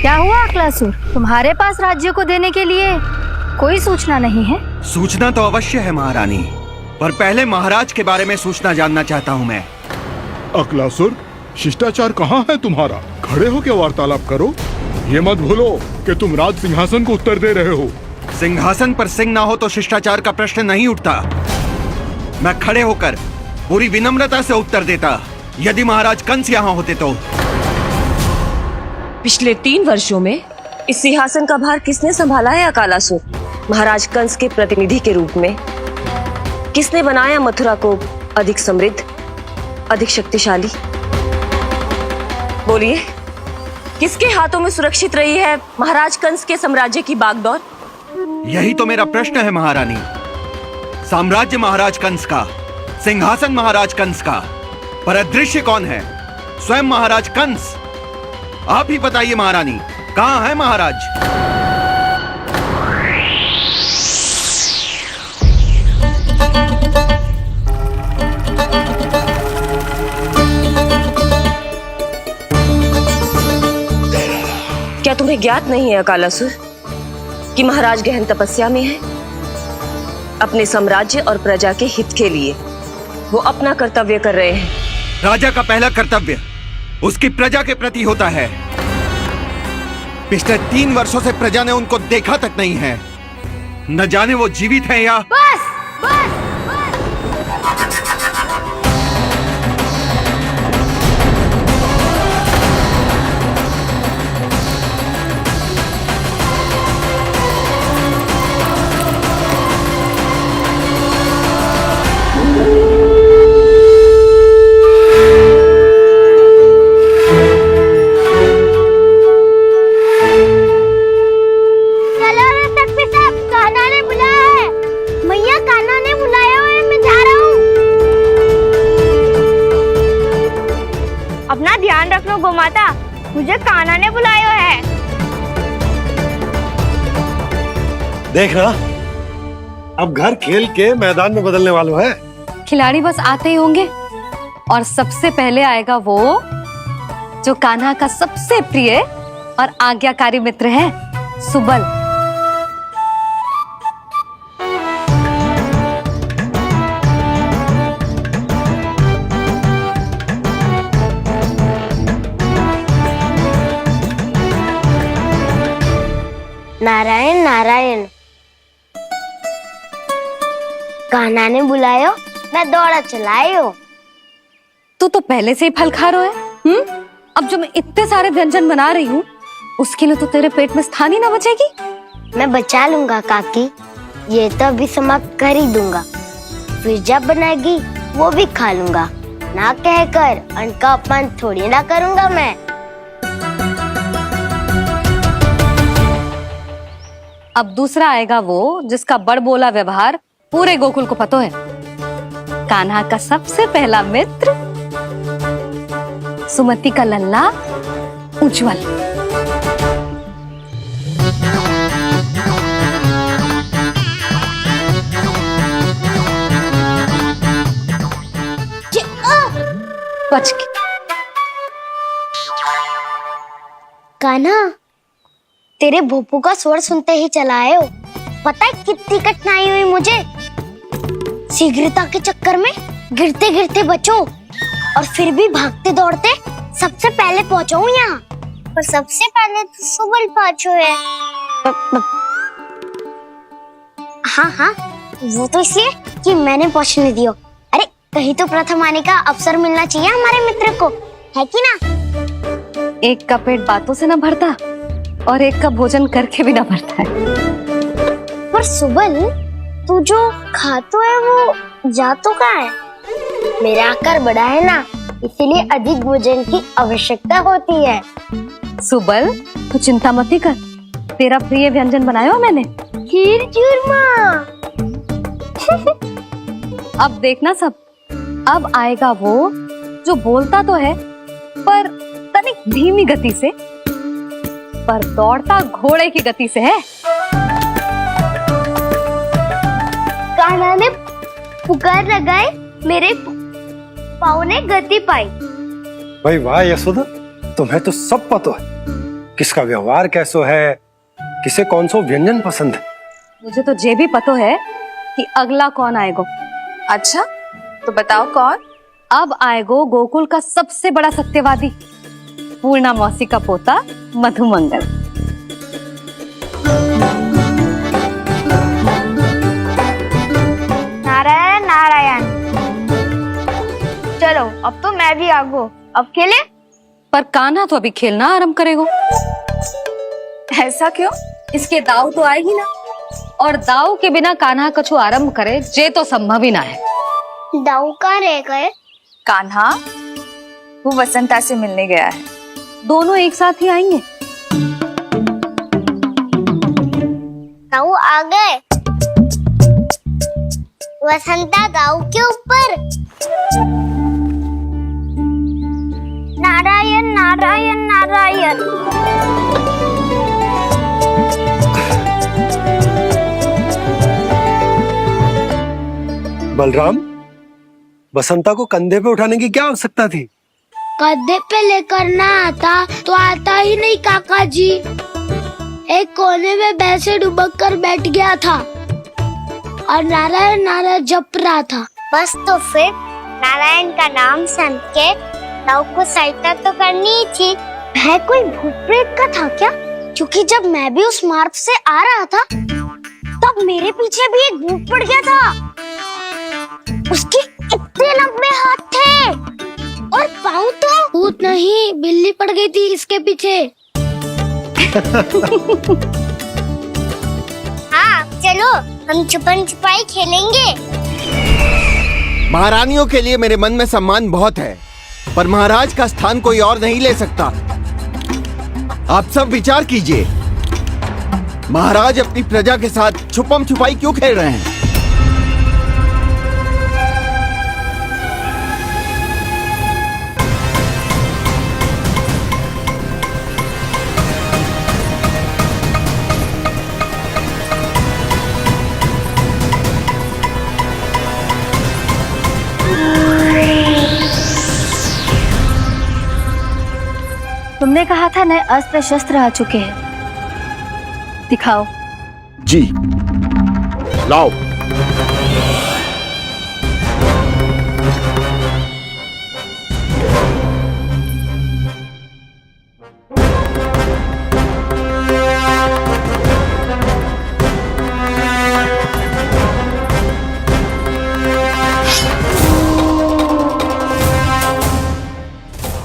क्या हुआ अकलासुर, तुम्हारे पास राज्य को देने के लिए कोई सूचना नहीं है? सूचना तो अवश्य है महारानी, पर पहले महाराज के बारे में सूचना जानना चाहता हूँ मैं। अकलासुर, शिष्टाचार कहाँ है तुम्हारा? खड़े होकर वार्तालाप करो। ये मत भूलो कि तुम राज सिंहासन को उत्तर दे रहे हो। सिंहासन पर सिंह ना हो तो शिष्टाचार का प्रश्न नहीं उठता। मैं खड़े होकर पूरी विनम्रता से उत्तर देता यदि महाराज कंस यहाँ होते तो। पिछले 3 वर्षों में इस सिंहासन का भार किसने संभाला है अकालासुर? महाराज कंस के प्रतिनिधि के रूप में किसने बनाया मथुरा को अधिक समृद्ध, अधिक शक्तिशाली? बोलिए, किसके हाथों में सुरक्षित रही है महाराज कंस के साम्राज्य की बागडोर? यही तो मेरा प्रश्न है महारानी। साम्राज्य महाराज कंस का, सिंहासन महाराज कंस का, पर अदृश्य कौन है? स्वयं महाराज कंस। आप ही बताइए महारानी, कहाँ है महाराज? क्या तुम्हें ज्ञात नहीं है अकालासुर कि महाराज गहन तपस्या में है? अपने साम्राज्य और प्रजा के हित के लिए वो अपना कर्तव्य कर रहे हैं। राजा का पहला कर्तव्य उसकी प्रजा के प्रति होता है। पिछले 3 वर्षों से प्रजा ने उनको देखा तक नहीं है। न जाने वो जीवित हैं या... बस बस अपना ध्यान रखना गोमाता, मुझे कान्हा ने बुलाया है। देख रहा, अब घर खेल के मैदान में बदलने वालों है। खिलाड़ी बस आते ही होंगे और सबसे पहले आएगा वो जो कान्हा का सबसे प्रिय और आज्ञाकारी मित्र है, सुबल। नारायण नारायण, कान्हा ने बुलायो, मैं दौड़ा चलायो। तू तो पहले से ही फल खा रहा है। अब जो मैं इतने सारे व्यंजन बना रही हूँ उसके लिए तो तेरे पेट में स्थान ही ना बचेगी। मैं बचा लूंगा काकी, ये तो अभी समाप्त कर ही दूंगा, फिर जब बनाएगी वो भी खा लूंगा। ना कहकर अन्न का अपमान थोड़ी ना करूंगा मैं। अब दूसरा आएगा वो जिसका बड़बोला व्यवहार पूरे गोकुल को पता है, कान्हा का सबसे पहला मित्र, सुमति का लल्ला उज्जवल। बच के। कान्हा, तेरे भोपू का स्वर सुनते ही चला आए हो। पता है कितनी कठिनाई हुई मुझे? शीघ्रता के चक्कर में गिरते गिरते बचो और फिर भी भागते दौड़ते सबसे पहले पहुंचो यहाँ। पर सबसे पहले तो सुबल पहुंचो है। हाँ हाँ, वो तो इसलिए कि मैंने पहुंचने दियो। अरे कहीं तो प्रथम आने का अवसर मिलना चाहिए हमारे मित्र को, है कि ना? एक का पेट बातों से ना भरता और एक का भोजन करके भी ना भरता है। पर सुबल, तू जो खातो है वो जातो कहाँ है? मेरा आकार बड़ा है ना, इसीलिए अधिक भोजन की आवश्यकता होती है। सुबल, तू चिंता मत कर, तेरा प्रिय व्यंजन बनाया हो मैंने, खीर चूरमा। अब देखना सब, अब आएगा वो जो बोलता तो है पर तनिक धीमी गति से, पर दौड़ता घोड़े की गति से है। कान्हा ने पुकार लगाए, मेरे पाँव ने गति पाई। भाई वाह यशोदा, तुम्हें तो सब पता है किसका व्यवहार कैसो है, किसे कौन सो व्यंजन पसंद है। मुझे तो ये भी पता है कि अगला कौन आएगो। अच्छा, तो बताओ कौन? अब आएगो गोकुल का सबसे बड़ा सत्यवादी, पूर्णा मौसी का पोता मधुमंगल। नारायण नारायण। चलो अब तो मैं भी आगो, अब खेले। पर कान्हा तो अभी खेलना आरंभ करेगो। ऐसा क्यों? इसके दाऊ तो आए ही ना, और दाऊ के बिना कान्हा कछु आरंभ करे जे तो संभव ही ना है। दाऊ कहाँ रह गए? कान्हा वो वसंता से मिलने गया है। दोनों एक साथ ही आएंगे। दाऊ आ गए। वसंता दाऊ के ऊपर। नारायण नारायण नारायण। बलराम, बसंता को कंधे पे उठाने की क्या आवश्यकता थी? कंधे पे लेकर ना आता तो आता ही नहीं काका जी। एक कोने में वैसे डुबक कर बैठ गया था और नारायण नारायण जप रहा था। बस तो फिर नारायण का नाम सुन के दाऊ को सहायता तो करनी ही थी। वह कोई भूत प्रेत का था क्या? क्योंकि जब मैं भी उस मार्ग से आ रहा था तब मेरे पीछे भी एक भूत पड़ गया था। उसके इतने लंबे हाथ थे और पाँव तो भूत नहीं, बिल्ली पड़ गई थी इसके पीछे। हाँ चलो हम छुपन छुपाई खेलेंगे। महारानियों के लिए मेरे मन में सम्मान बहुत है, पर महाराज का स्थान कोई और नहीं ले सकता। आप सब विचार कीजिए, महाराज अपनी प्रजा के साथ छुपम छुपाई क्यों खेल रहे हैं? तुमने कहा था नए अस्त्र शस्त्र आ चुके हैं, दिखाओ। जी लाओ।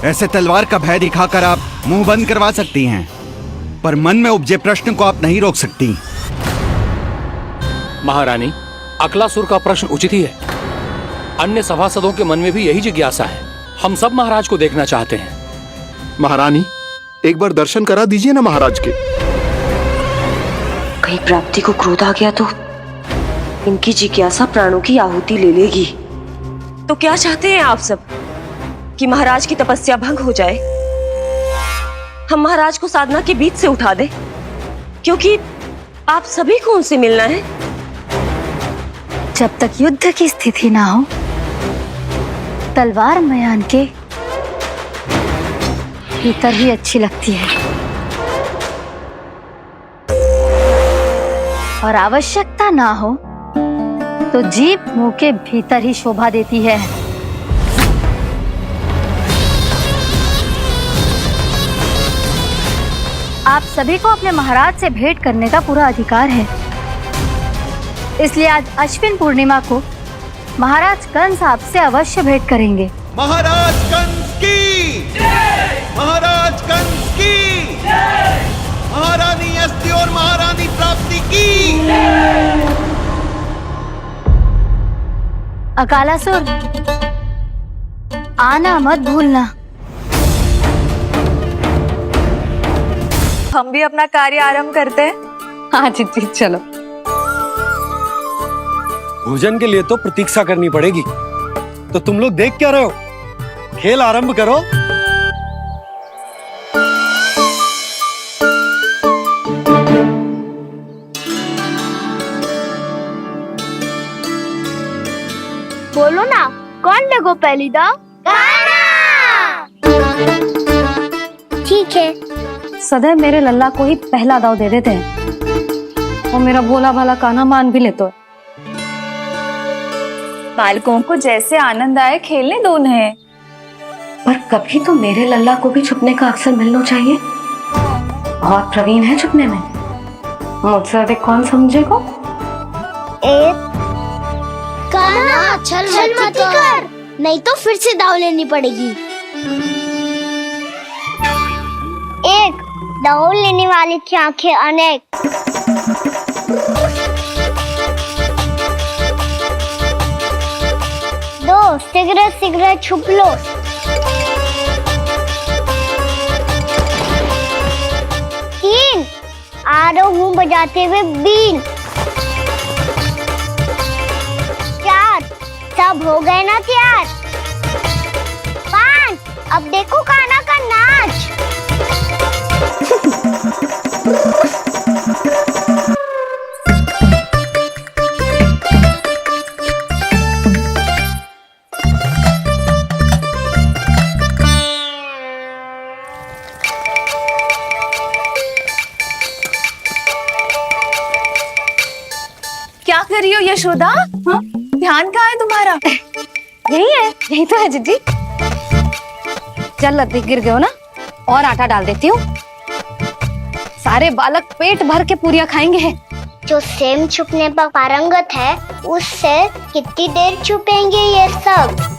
ऐसे तलवार का भय दिखाकर आप मुंह बंद करवा सकती हैं, पर मन में उपजे प्रश्न को आप नहीं रोक सकती। महारानी, अकलासुर का प्रश्न उचित ही है। अन्य सभासदों के मन में भी यही जिज्ञासा है। हम सब महाराज को देखना चाहते हैं। महारानी, एक बार दर्शन करा दीजिए ना महाराज के। कहीं प्राप्ति को क्रोध आ गया तो इनकी जिज्ञासा प्राणों की आहुति ले लेगी। तो क्या चाहते हैं आप सब? कि महाराज की तपस्या भंग हो जाए? हम महाराज को साधना के बीच से उठा दें? क्योंकि आप सभी को उनसे मिलना है। जब तक युद्ध की स्थिति ना हो, तलवार मयान के भीतर ही अच्छी लगती है, और आवश्यकता ना हो तो जीभ मुंह के भीतर ही शोभा देती है। आप सभी को अपने महाराज से भेंट करने का पूरा अधिकार है, इसलिए आज अश्विन पूर्णिमा को महाराज कंस आपसे अवश्य भेंट करेंगे। महाराज कंस की जय! महाराज कंस की जय! महारानी अस्ति और महारानी प्राप्ति की जय! अकालासुर, आना मत भूलना। हम भी अपना कार्य आरंभ करते हैं। हाँ जी चलो। भोजन के लिए तो प्रतीक्षा करनी पड़ेगी, तो तुम लोग देख क्या रहे हो? खेल आरंभ करो। बोलो ना, कौन लगो पहली दाव? ठीक है, सदैव मेरे लल्ला को ही पहला दाव दे देते हैं और मेरा भोला भाला कान्हा मान भी लेते। बालकों को जैसे आनंद आए खेलने दो उन्हें। पर कभी तो मेरे लल्ला को भी छुपने का अवसर मिलना चाहिए। बहुत प्रवीण है छुपने में, मुझसे अधिक कौन समझेगा। कान्हा छल मत कर, नहीं तो फिर से दाव लेनी पड़ेगी। एक दाव लेने वाली की आंखें अनेक। दो सिगरेट सिगरेट छुप लो। तीन आ रहा हूँ बजाते हुए बीन। चार सब हो गए ना तैयार। पांच अब देखो कान्हा का नाच। क्या कर रही हो यशोदा? हाँ? ध्यान कहाँ है तुम्हारा? यही है, यही तो है जिज्जी। चल लद्दी गिर गए हो ना, और आटा डाल देती हूँ। सारे बालक पेट भर के पूरियां खाएंगे। जो सेम छुपने पर पारंगत है उससे कितनी देर छुपेंगे ये सब।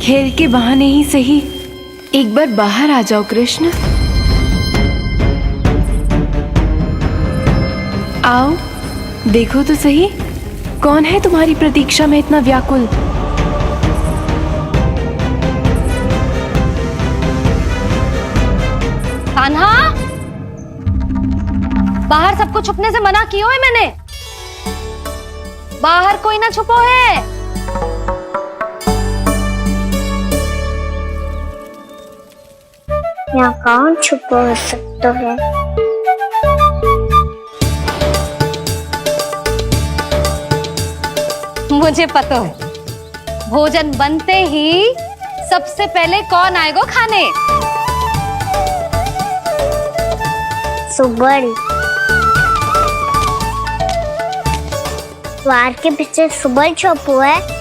खेल के बहाने ही सही एक बार बाहर आ जाओ कृष्ण। आओ देखो तो सही, कौन है तुम्हारी प्रतीक्षा में इतना व्याकुल। कान्हा, बाहर सबको छुपने से मना किया है मैंने। बाहर कोई ना छुपो है। यहाँ कौन छुपा हो सकता है? मुझे पता है, भोजन बनते ही सबसे पहले कौन आएगा खाने? सुबल। द्वार के पीछे सुबल छुपा है।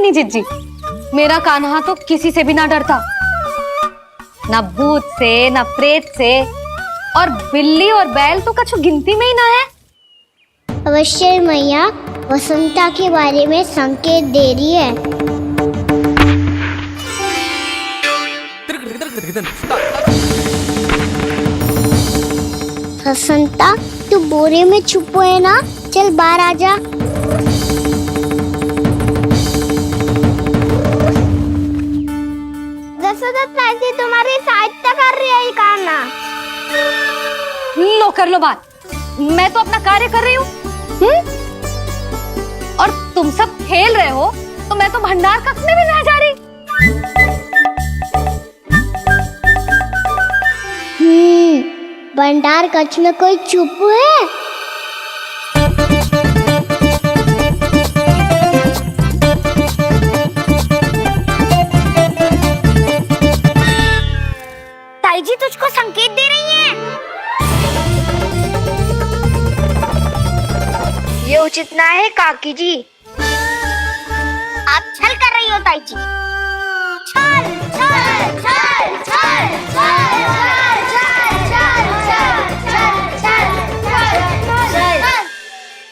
जिज्जी, मेरा कान्हा तो किसी से भी ना डरता, ना भूत से ना प्रेत से, और बिल्ली और बैल तो कछु गिनती में ही ना है। अवश्य मैया वसंता के बारे में संकेत दे रही है। वसंता तू बोरे में छुपो है ना, चल बाहर आ जा। तुम्हारी सहायता कर रही है कान्हा। लो कर लो बात, मैं तो अपना कार्य कर रही हूँ। और तुम सब खेल रहे हो तो मैं तो भंडार कक्ष में भी नहीं जा रही। भंडार कक्ष में कोई चुप है? ताई जी तुझको संकेत दे रही हैं। ये उचित ना है काकी जी। आप छल कर रही हो ताई जी। छल छल छल छल छल छल।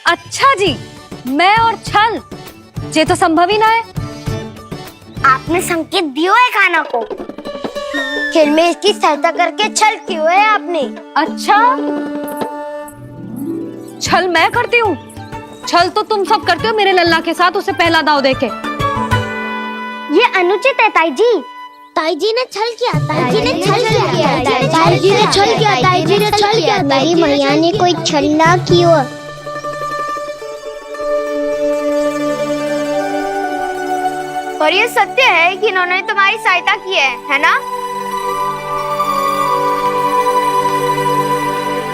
अच्छा जी, मैं और छल ये तो संभव ही ना है। आपने संकेत दिया है कान्हा को, खेल में इसकी सहायता करके छल क्यों है आपने? अच्छा, छल मैं करती हूँ? छल तो तुम सब करते हो मेरे लल्ला के साथ, उसे पहला दाव देके। ये अनुचित है ताई जी। ताई जी ने छल किया, ताई जी ने छल किया, ताई जी ने छल किया, ताई जी ने छल किया, मेरी मैया ने कोई छल ना किया। और ये सत्य है कि इन्होंने तुम्हारी सहायता की है ना?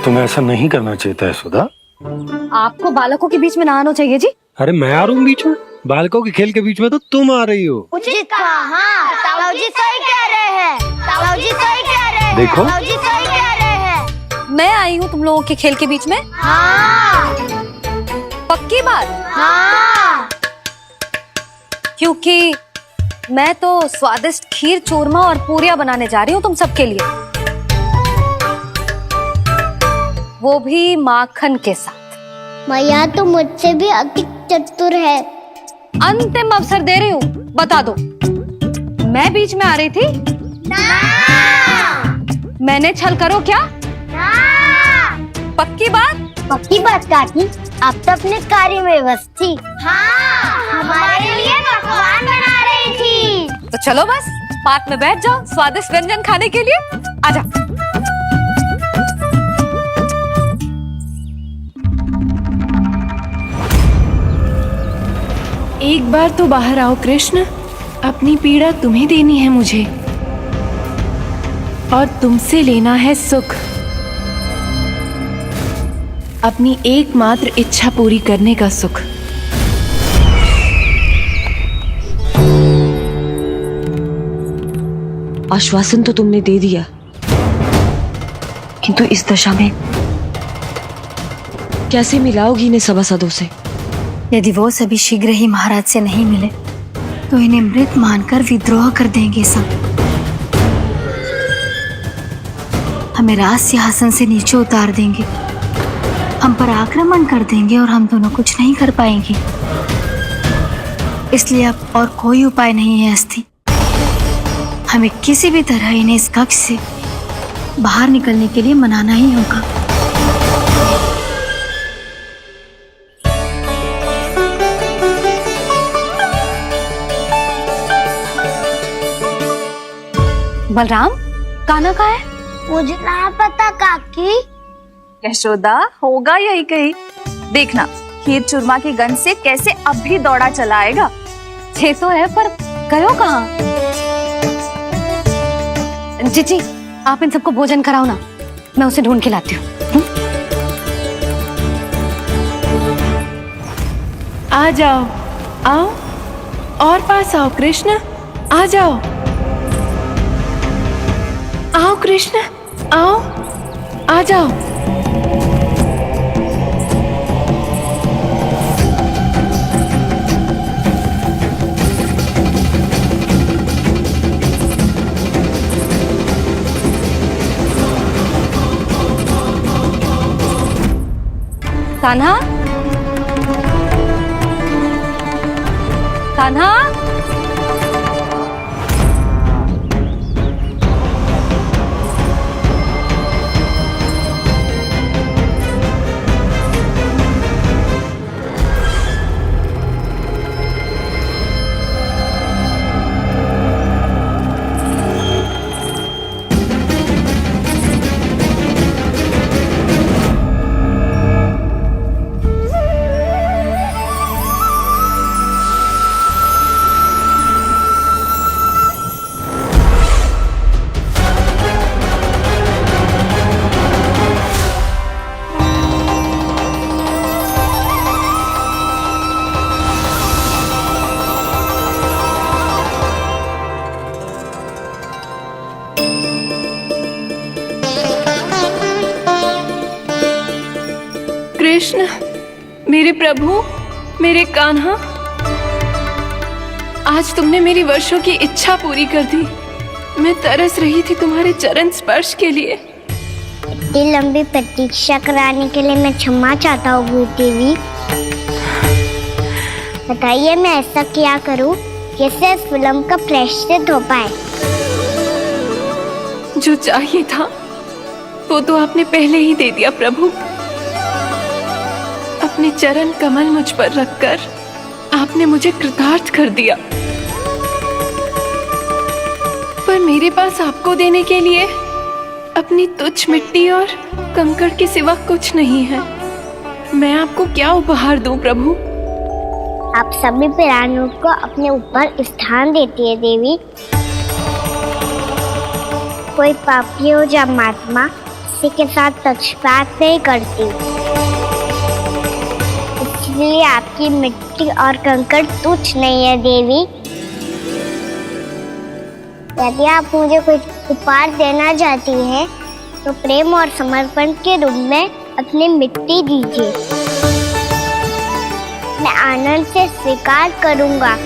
तुम्हें ऐसा नहीं करना चाहिए था यशोदा। आपको बालकों के बीच में ना आना चाहिए जी। अरे मैं आ रहा हूँ बीच में? बालकों के खेल के बीच में तो तुम आ रही हो। उचित कहा, हाँ, ताऊ जी सही कह रहे हैं, ताऊ जी सही कह रहे हैं, देखो। ताऊ जी सही कह रहे हैं। मैं आई हूँ तुम लोगों के खेल के बीच में? हाँ, पक्की बात? हाँ। क्योंकि मैं तो स्वादिष्ट खीर, चूरमा और पूरियां बनाने जा रही हूँ तुम सबके लिए, वो भी माखन के साथ। मैया तो मुझसे भी अधिक चतुर है। अंतिम अवसर दे रही हूँ, बता दो, मैं बीच में आ रही थी? ना। मैंने छल करो क्या? ना। पक्की बात? पक्की बात काकी, आप तो अपने कार्य में व्यस्त थी। हाँ, हमारे लिए पकवान बना रही थी। तो चलो बस पात में बैठ जाओ स्वादिष्ट व्यंजन खाने के लिए। आजा। एक बार तो बाहर आओ कृष्ण, अपनी पीड़ा तुम्हें देनी है मुझे, और तुमसे लेना है सुख। अपनी एकमात्र इच्छा पूरी करने का सुख। आश्वासन तो तुमने दे दिया, किंतु इस दशा में कैसे मिलाओगी इन्हें सभासदों से? यदि वो सभी शीघ्र ही महाराज से नहीं मिले तो इन्हें मृत मानकर विद्रोह कर देंगे सब। हमें राज सिंहासन से नीचे उतार देंगे, हम पर आक्रमण कर देंगे और हम दोनों कुछ नहीं कर पाएंगे। इसलिए अब और कोई उपाय नहीं है अस्थि, हमें किसी भी तरह इन्हें इस कक्ष से बाहर निकलने के लिए मनाना ही होगा। बलराम, कान्हा कहाँ है? मुझे ना पता काकी। यशोदा, होगा यही कहीं। देखना खीर चूरमा की गंध से कैसे अब भी दौड़ा चला आएगा। छे तो है, पर गयो कहाँ? जीजी, आप इन सबको भोजन कराओ ना, मैं उसे ढूंढ के लाती हूँ। आ जाओ, आओ और पास आओ कृष्ण, आ जाओ, आओ कृष्ण, आओ, आ जाओ। कान्हा, कान्हा, कृष्ण, मेरे प्रभु, मेरे कान्हा, आज तुमने मेरी वर्षों की इच्छा पूरी कर दी। मैं तरस रही थी तुम्हारे चरण स्पर्श के लिए। इतनी लंबी प्रतीक्षा कराने के लिए मैं क्षमा चाहता हूँ भूत देवी। बताइए मैं ऐसा क्या करूँ जिससे इस फिल्म का प्रायश्चित हो पाए? जो चाहिए था वो तो आपने पहले ही दे दिया प्रभु। अपने चरण कमल मुझ पर रखकर आपने मुझे कृतार्थ कर दिया। पर मेरे पास आपको देने के लिए अपनी तुच्छ मिट्टी और कंकड़ के सिवा कुछ नहीं है। मैं आपको क्या उपहार दूं प्रभु? आप सभी प्राणियों को अपने ऊपर स्थान देती है देवी। कोई पापी हो या महात्मा किसी के साथ पक्षपात नहीं करती, इसलिए आपकी मिट्टी और कंकड़ तुच्छ नहीं है देवी। यदि आप मुझे कोई उपहार देना चाहती हैं, तो प्रेम और समर्पण के रूप में अपनी मिट्टी दीजिए। मैं आनंद से स्वीकार करूंगा।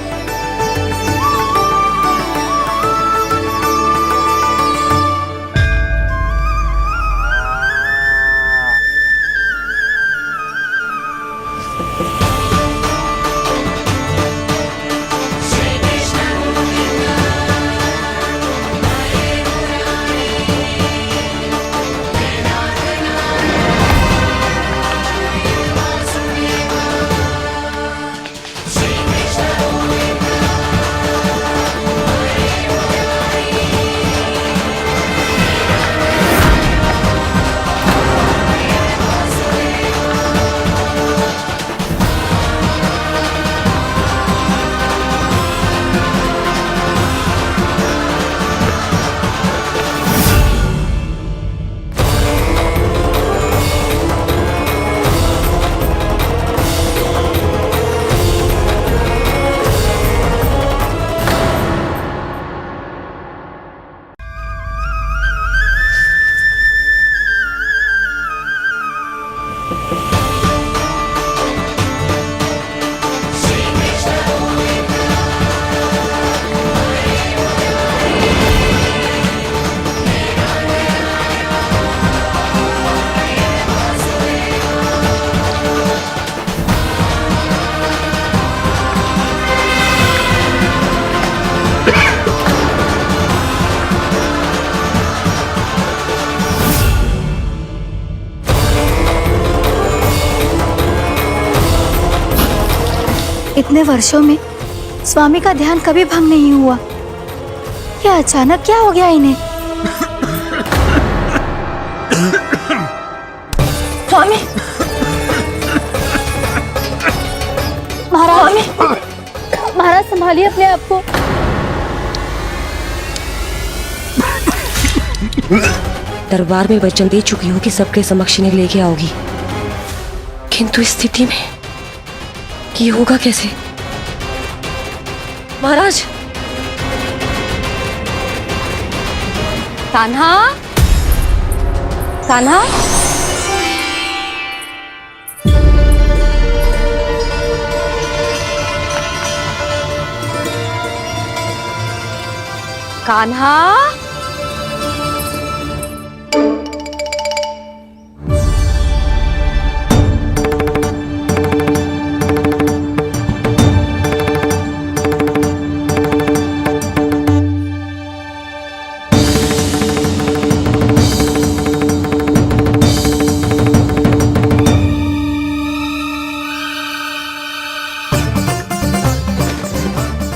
इतने वर्षों में स्वामी का ध्यान कभी भंग नहीं हुआ। क्या अचानक क्या हो गया इन्हें? स्वामी, महाराज, महाराज संभालिए अपने आप को। दरबार में वचन दे चुकी हो कि सबके समक्ष इन्हें लेके आओगी, किंतु इस स्थिति में ये होगा कैसे? महाराज, कान्हा, कान्हा, कान्हा,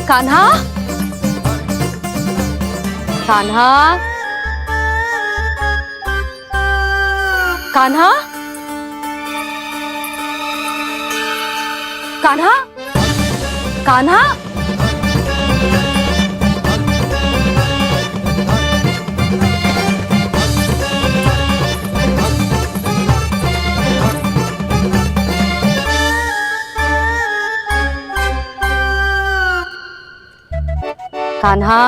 कान्हा, कान्हा, कान्हा, कान्हा, कान्हा, कान्हा,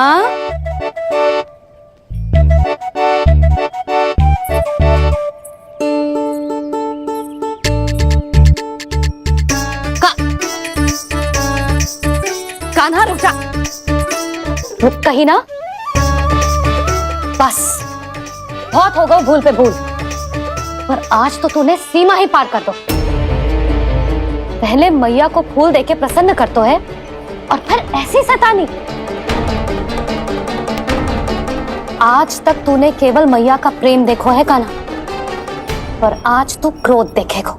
कान्हा रुक जा, रुक कहीं ना। बस बहुत हो गया भूल पे भूल, पर आज तो तूने सीमा ही पार कर दो। पहले मैया को फूल देके प्रसन्न कर तो है, और फिर ऐसी सतानी। आज तक तूने केवल मैया का प्रेम देखो है कान्हा, पर आज तू क्रोध देखेगा।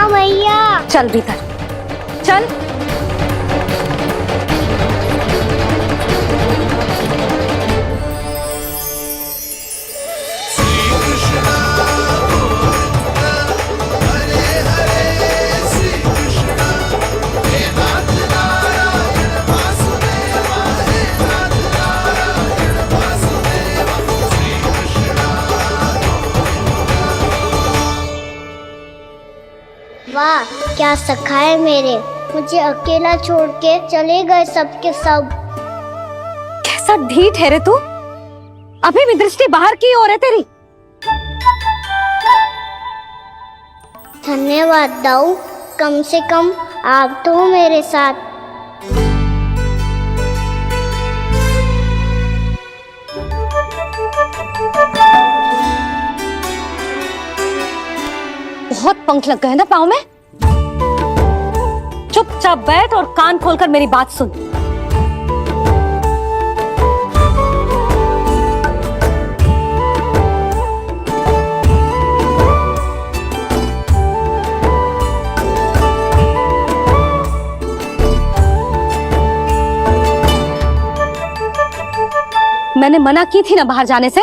मैया, चल भीतर चल। क्या सखाए मेरे, मुझे अकेला छोड़ के चले गए सबके सब। कैसा ढीठ है रे तू, अभी भी दृष्टि बाहर की ओर है तेरी। धन्यवाद दाऊ, कम से कम आप तो हो मेरे साथ। बहुत पंख लग गए ना पाँव में। चुपचाप बैठ और कान खोलकर मेरी बात सुन। मैंने मना की थी ना बाहर जाने से।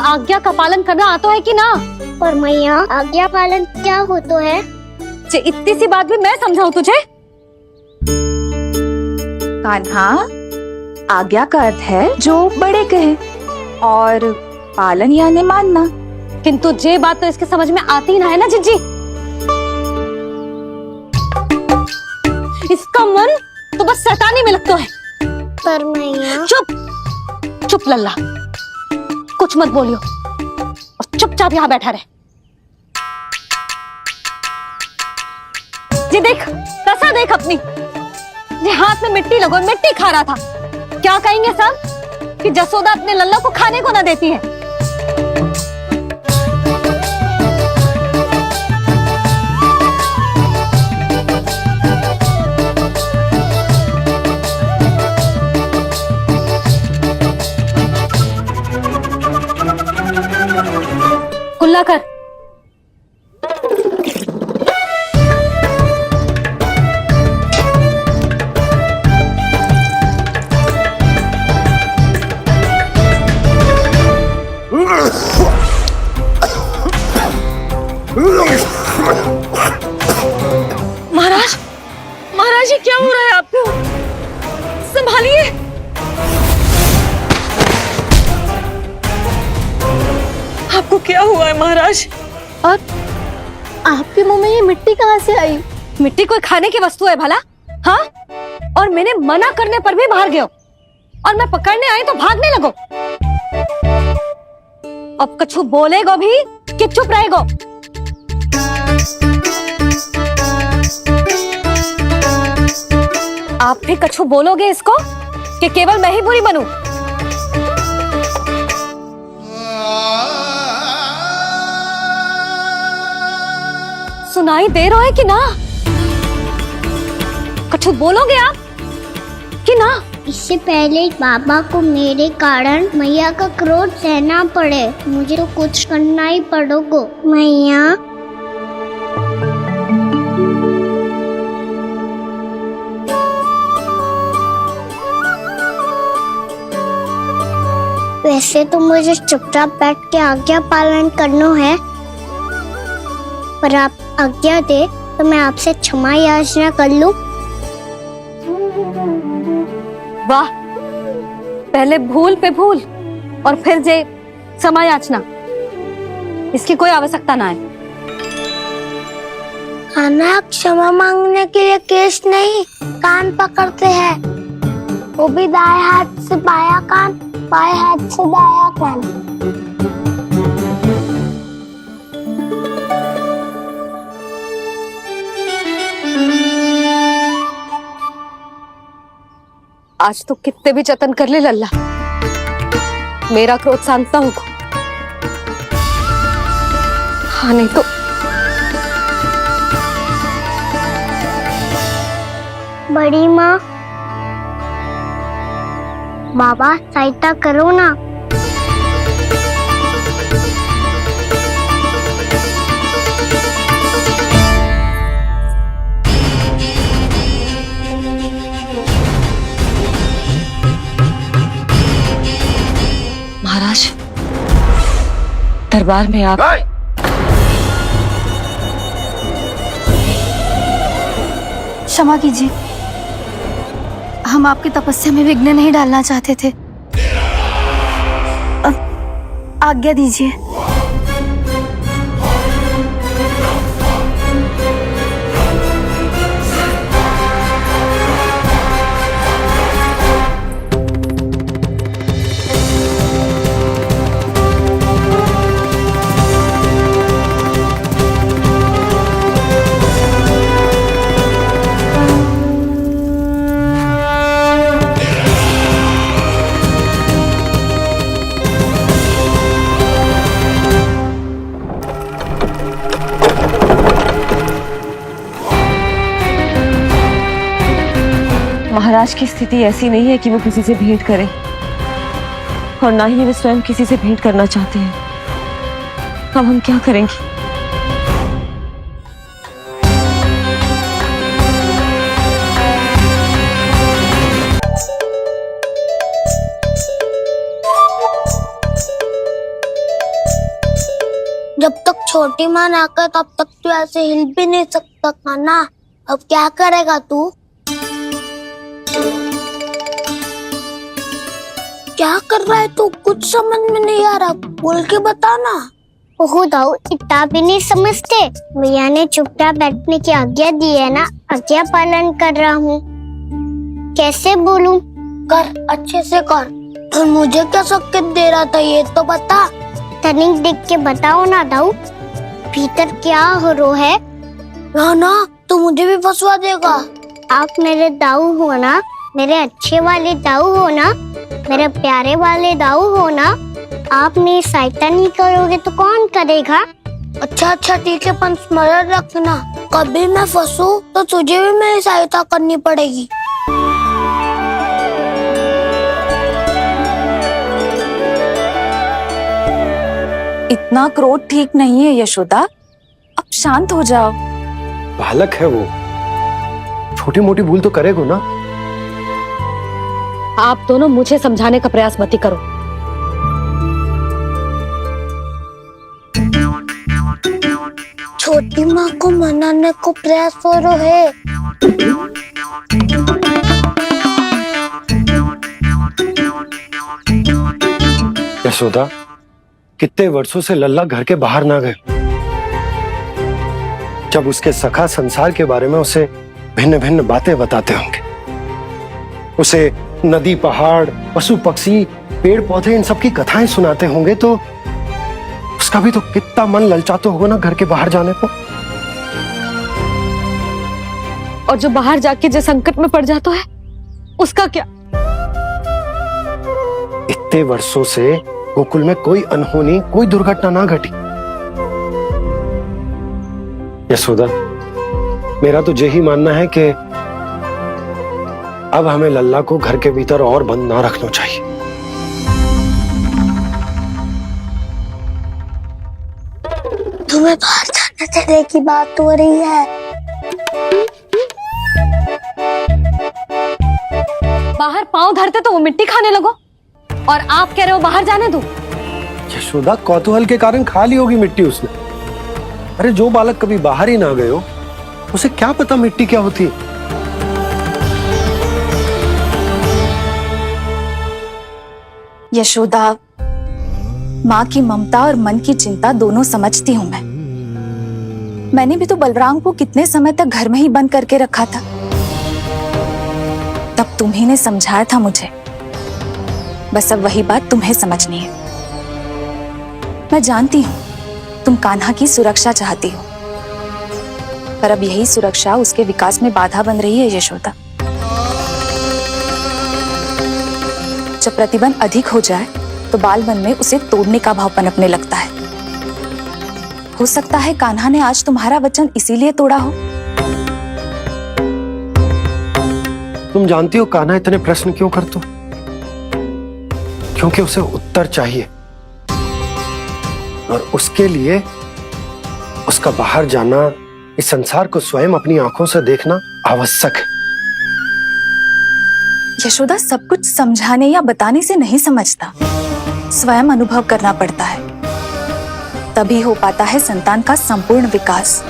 आज्ञा का पालन करना आता है कि ना? पर मैया, आज्ञा पालन क्या होता है? इतनी सी बात भी मैं समझाऊं तुझे? कान्हा, आज्ञा का अर्थ है जो बड़े कहे और पालन यानी मानना। किंतु ये बात तो इसके समझ में आती ना है ना जिज्जी। इसका मन तो बस शैतानी में लगता है। पर मैया। चुप चुप लल्ला, कुछ मत बोलियो और चुपचाप यहाँ बैठा रहे। ये देख, तसा देख अपनी, ये हाथ में मिट्टी लगो, मिट्टी खा रहा था। क्या कहेंगे सब कि जसोदा अपने लल्ला को खाने को ना देती है। कुल्ला कर। महाराज, महाराज ये क्या हो रहा है आपको? संभालिए। आपको क्या हुआ है महाराज? और आपके मुंह में ये मिट्टी कहाँ से आई? मिट्टी कोई खाने की वस्तु है भला? हाँ, और मैंने मना करने पर भी बाहर गए और मैं पकड़ने आई तो भागने लगो। अब कछु बोलेगो भी कि चुप रहेगो? आप भी कछु बोलोगे इसको कि केवल मैं ही बुरी बनूं? सुनाई दे रहा है कि ना? कछु बोलोगे आप कि ना? इससे पहले बाबा को मेरे कारण मैया का क्रोध सहना पड़े, मुझे तो कुछ करना ही पड़ोगो। मैया, वैसे तो मुझे चुपचाप बैठ के आज्ञा पालन करना है, पर आप आज्ञा दे तो मैं आपसे क्षमा याचना कर लूं। वाह, पहले भूल पे भूल और फिर जे क्षमा याचना, इसकी कोई आवश्यकता ना है। खाना क्षमा मांगने के लिए केस नहीं, कान पकड़ते हैं, वो भी दाएं हाथ से बायां कान, बाएं हाथ से दायां कान। आज तो कितने भी जतन कर ले लल्ला, मेरा क्रोध शांत ना होगा। हाँ नहीं तो बड़ी माँ, बाबा सहायता करो ना। महाराज, दरबार में आप क्षमा कीजिए, हम आपकी तपस्या में विघ्न नहीं डालना चाहते थे। अब आज्ञा दीजिए। आज की स्थिति ऐसी नहीं है कि वो किसी से भेंट करें, और ना ही वे स्वयं किसी से भेंट करना चाहते हैं। अब हम क्या करेंगे? जब तक छोटी माँ ना कर तब तक तू ऐसे हिल भी नहीं सकता कान्हा। अब क्या करेगा तू? क्या कर रहा है तू? कुछ समझ में नहीं आ रहा, बोल के बता ना। ओहो दाऊ, इतना भी नहीं समझते। भैया ने चुपचाप बैठने की आज्ञा दी है ना, आज्ञा पालन कर रहा हूँ। कैसे बोलूं? कर, अच्छे से कर। और मुझे क्या संकेत दे रहा था ये तो बता। तनिक देख के बताओ ना दाऊ, भीतर क्या हो रहा है? ना तो मुझे भी फंसवा देगा। आप मेरे दाऊ हो ना, मेरे अच्छे वाले दाऊ हो ना, मेरे प्यारे वाले दाऊ हो ना। आप मेरी सहायता नहीं करोगे तो कौन करेगा? अच्छा ठीक है, पर स्मरण रखना, कभी मैं फंसू तो तुझे भी मेरी सहायता करनी पड़ेगी। इतना क्रोध ठीक नहीं है यशोदा, अब शांत हो जाओ। बालक है वो, छोटी मोटी भूल तो करेगा ना। आप दोनों मुझे समझाने का प्रयास मत ही करो। छोटी माँ को मनाने को प्रयास हो रहा है। यशोदा, कितने वर्षों से लल्ला घर के बाहर ना गए। जब उसके सखा संसार के बारे में उसे भिन्न भिन्न बातें बताते होंगे, उसे नदी, पहाड़, पशु पक्षी, पेड़ पौधे, इन सब की कथाएं सुनाते होंगे, तो उसका भी तो कितना मन ललचाता होगा ना घर के बाहर जाने को। और जो बाहर जाके जो संकट में पड़ जाता है उसका क्या? इतने वर्षों से गोकुल में कोई अनहोनी, कोई दुर्घटना ना घटी। यशोदा, मेरा तो यही मानना है कि अब हमें लल्ला को घर के भीतर और बंद ना रखना चाहिए। तुम्हें बाहर जाने देने की बात हो रही है। बाहर पांव धरते तो वो मिट्टी खाने लगो, और आप कह रहे हो बाहर जाने दो। यशोदा, कौतूहल के कारण खा ली होगी मिट्टी उसने। अरे जो बालक कभी बाहर ही ना गए हो, उसे क्या पता मिट्टी क्या होती है। यशोदा, माँ की ममता और मन की चिंता दोनों समझती हूँ मैं। मैंने भी तो बलराम को कितने समय तक घर में ही बंद करके रखा था। तब तुम्ही ने समझाया था मुझे, बस अब वही बात तुम्हें समझनी है। मैं जानती हूँ तुम कान्हा की सुरक्षा चाहती हो, पर अब यही सुरक्षा उसके विकास में बाधा बन रही है यशोदा। जब प्रतिबंध अधिक हो जाए तो बाल मन में उसे तोड़ने का भाव पनपने लगता है। हो सकता है कान्हा ने आज तुम्हारा वचन इसीलिए तोड़ा हो। तुम जानती हो कान्हा इतने प्रश्न क्यों करता? क्योंकि उसे उत्तर चाहिए, और उसके लिए उसका बाहर जाना, इस संसार को स्वयं अपनी आंखों से देखना आवश्यक है। यशोदा, सब कुछ समझाने या बताने से नहीं समझता, स्वयं अनुभव करना पड़ता है, तभी हो पाता है संतान का संपूर्ण विकास।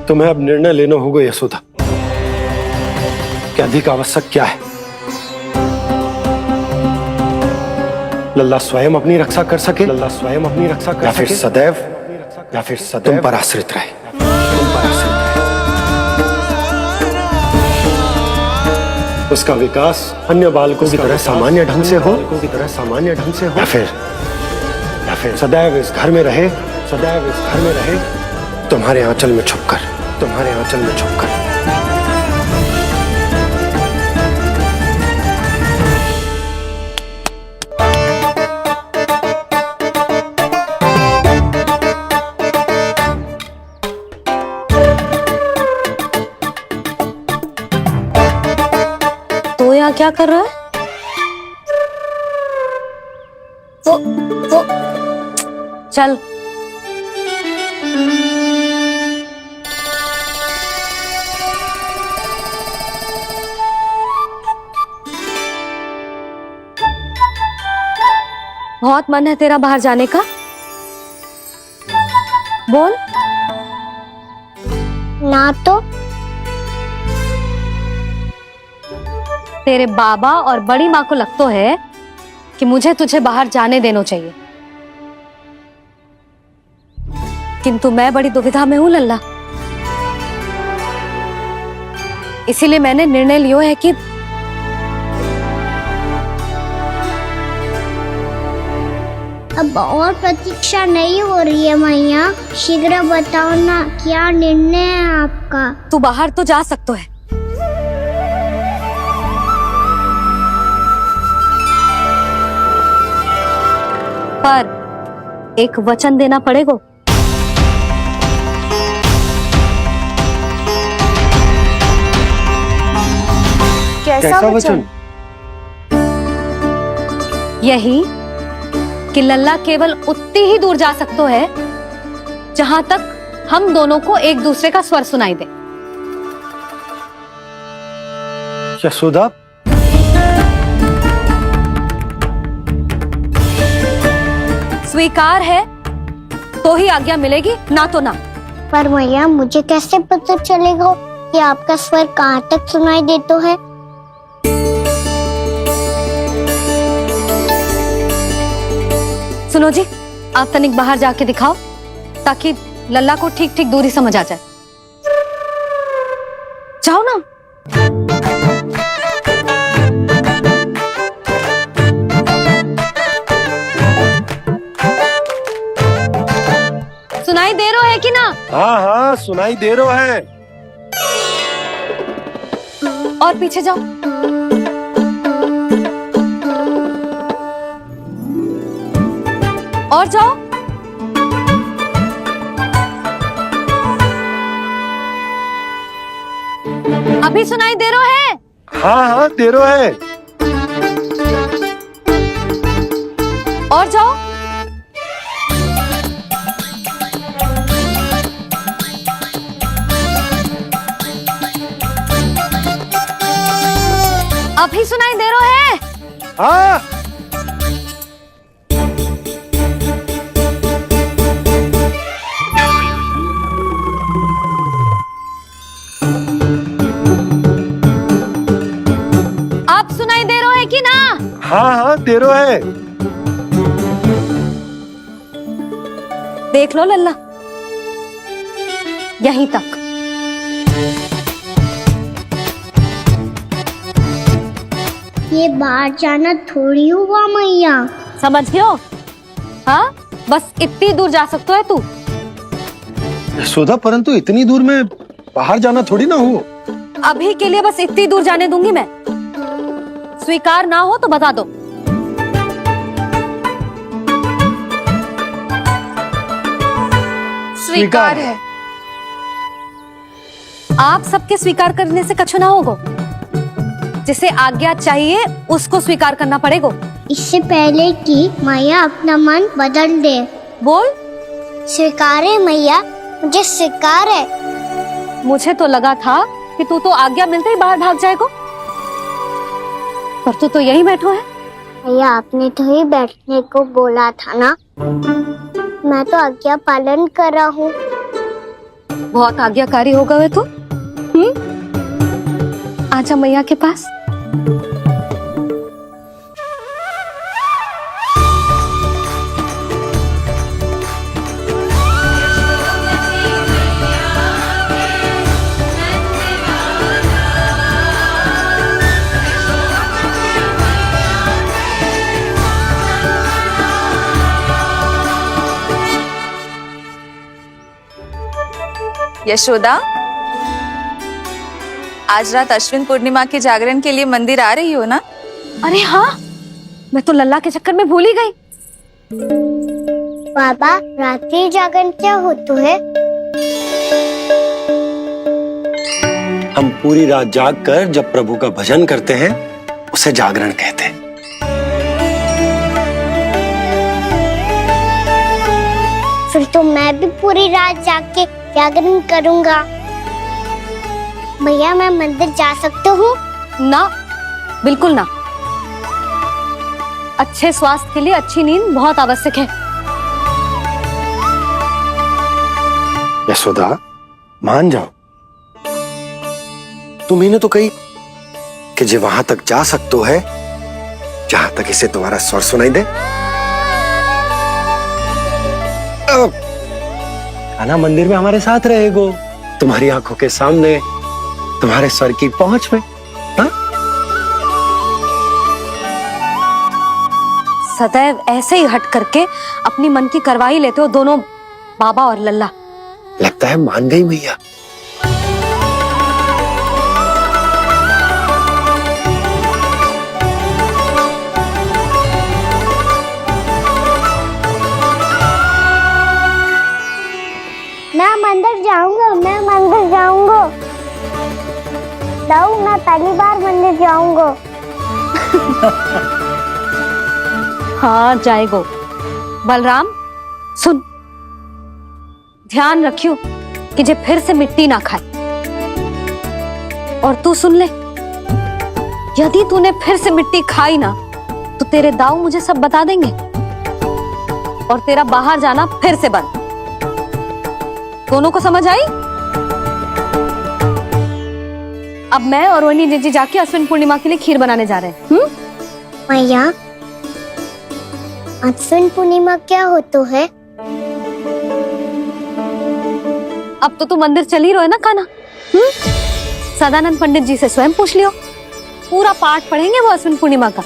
तुम्हें अब निर्णय लेना होगा यशोदा, कि अधिक आवश्यक क्या है। लल्ला स्वयं अपनी रक्षा कर सके, लल्ला स्वयं अपनी रक्षा कर सके, या फिर सदैव तुम पर आश्रित रहे। उसका विकास अन्य बालकों की तरह सामान्य ढंग से हो, या फिर सदैव इस घर में रहे, तुम्हारे आंचल में छुपकर। क्या कर रहा है? वो चल। बहुत मन है तेरा बाहर जाने का? बोल। ना तो। तेरे बाबा और बड़ी माँ को लगता है कि मुझे तुझे बाहर जाने देना चाहिए, किंतु मैं बड़ी दुविधा में हूं लल्ला। इसीलिए मैंने निर्णय लिया है कि अब और प्रतीक्षा नहीं हो रही है मैया, शीघ्र बताओ ना क्या निर्णय है आपका। तू बाहर तो जा सकता है, पर एक वचन देना पड़ेगा। कैसा वचन? यही कि लल्ला केवल उतनी ही दूर जा सकता है जहां तक हम दोनों को एक दूसरे का स्वर सुनाई दे। यशोदा, स्वीकार है तो ही आज्ञा मिलेगी, ना तो ना। पर मैया मुझे कैसे पता चलेगा कि आपका स्वर कहाँ तक सुनाई देता है? सुनो जी, आप तनिक बाहर जाके दिखाओ ताकि लल्ला को ठीक ठीक दूरी समझ आ जाए। जाओ ना। सुनाई दे रहा है कि ना? हाँ हाँ सुनाई दे रहा है। और पीछे जाओ। और जाओ। अभी सुनाई दे रहा है? हाँ हाँ दे रहा है। और जाओ। अभी सुनाई दे रहा है? हाँ। आप सुनाई दे रहा है कि ना? हाँ हाँ दे रहा है। देख लो लल्ला, यहीं तक। ये बाहर जाना थोड़ी हुआ मैया। समझ गयो? हाँ, बस इतनी दूर जा सकता है तू। यशोदा, परंतु इतनी दूर में बाहर जाना थोड़ी ना हो। अभी के लिए बस इतनी दूर जाने दूंगी मैं। स्वीकार ना हो तो बता दो। स्वीकार है। आप सबके स्वीकार करने से कछु ना होगा। जिसे आज्ञा चाहिए उसको स्वीकार करना पड़ेगा। इससे पहले कि मैया अपना मन बदल दे। बोल। स्वीकार है मैया, मुझे स्वीकार है। मुझे तो लगा था कि तू तो आज्ञा मिलते ही बाहर भाग जाएगा, पर तू तो यही बैठो है। भैया आपने तो ही बैठने को बोला था ना, मैं तो आज्ञा पालन कर रहा हूँ। बहुत आज्ञाकारी होगा वे तू। आजा मैया के पास। यशोदा, आज रात अश्विन पूर्णिमा के जागरण के लिए मंदिर आ रही हो ना? अरे हाँ, मैं तो लल्ला के चक्कर में भूल ही गई। बाबा, रात्रि जागरण क्या होता है? हम पूरी रात जाग कर जब प्रभु का भजन करते हैं उसे जागरण कहते हैं। फिर तो मैं भी पूरी रात जाग के जागरण करूंगा। भैया मैं मंदिर जा सकती हूँ? ना, बिल्कुल ना। अच्छे स्वास्थ्य के लिए अच्छी नींद बहुत आवश्यक है। यशोदा, मान जाओ, तुम्ही ने तो कही कि जे वहां तक जा सकते है जहां तक इसे तुम्हारा स्वर सुनाई दे। कान्हा मंदिर में हमारे साथ रहेगो, तुम्हारी आंखों के सामने, तुम्हारे स्वर की पहुंच में। हाँ? सदैव ऐसे ही हट करके अपनी मन की करवाई लेते हो दोनों बाबा और लल्ला। लगता है मान गई मैया। मैं मंदिर जाऊंगा, मैं मंदिर जाऊंगा। दाऊ, मैं पहली बार मंदिर जाऊंगा। हाँ जाएगो। बलराम सुन, ध्यान रखियो कि जे फिर से मिट्टी ना खाए। और तू सुन ले, यदि तूने फिर से मिट्टी खाई ना तो तेरे दाऊ मुझे सब बता देंगे और तेरा बाहर जाना फिर से बंद। दोनों को समझ आई? अब मैं और रोहिणी जीजी जाके अश्विन पूर्णिमा के लिए खीर बनाने जा रहे हैं। मैया, अश्विन पूर्णिमा क्या होता है? अब तो तू मंदिर चल ही रहो है ना कान्हा? सदानंद पंडित जी से स्वयं पूछ लियो, पूरा पाठ पढ़ेंगे वो अश्विन पूर्णिमा का।